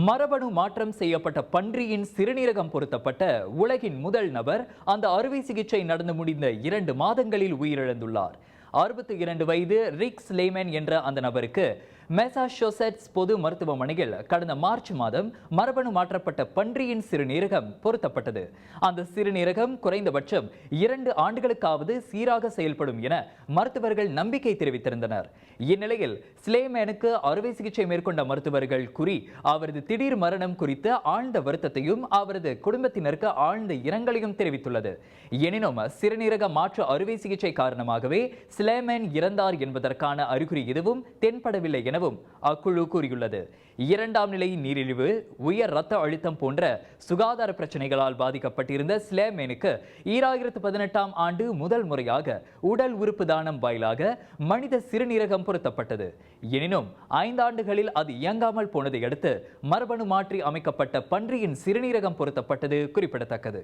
மரபணு மாற்றம் செய்யப்பட்ட பன்றியின் சிறுநீரகம் பொருத்தப்பட்ட உலகின் முதல் நபர் அந்த அறுவை சிகிச்சை நடந்து முடிந்த 2 மாதங்களில் உயிரிழந்துள்ளார். 62 வயது ரிக் ஸ்லேமன் என்ற அந்த நபருக்கு மெசாசூசெட்ஸ் பொது மருத்துவமனையில் கடந்த மார்ச் மாதம் மரபணு மாற்றப்பட்ட பன்றியின் சிறுநீரகம் பொருத்தப்பட்டது. அந்த சிறுநீரகம் குறைந்தபட்சம் 2 ஆண்டுகளுக்காவது சீராக செயல்படும் என மருத்துவர்கள் நம்பிக்கை தெரிவித்திருந்தனர். இந்நிலையில் ஸ்லேமனுக்கு அறுவை சிகிச்சை மேற்கொண்ட மருத்துவர்கள் கூறி அவரது திடீர் மரணம் குறித்து ஆழ்ந்த வருத்தத்தையும் அவரது குடும்பத்தினருக்கு ஆழ்ந்த இரங்கலையும் தெரிவித்துள்ளது. எனினும் சிறுநீரக மாற்று அறுவை சிகிச்சை காரணமாகவே ஸ்லேமன் இறந்தார் என்பதற்கான அறிகுறி எதுவும் தென்படவில்லை எனவும் அக்குழு கூறியுள்ளது. 2ஆம் நிலை நீரிழிவு, உயர் இரத்த அழுத்தம் போன்ற சுகாதார பிரச்சனைகளால் பாதிக்கப்பட்டிருந்த ஸ்லேமனுக்கு 2018ஆம் ஆண்டு முதல் முறையாக உடல் உறுப்பு தானம் வாயிலாக மனித சிறுநீரகம் பொருத்தப்பட்டது. எனினும் 5 ஆண்டுகளில் அது இயங்காமல் போனதை அடுத்து மரபணு மாற்றி அமைக்கப்பட்ட பன்றியின் சிறுநீரகம் பொருத்தப்பட்டது குறிப்பிடத்தக்கது.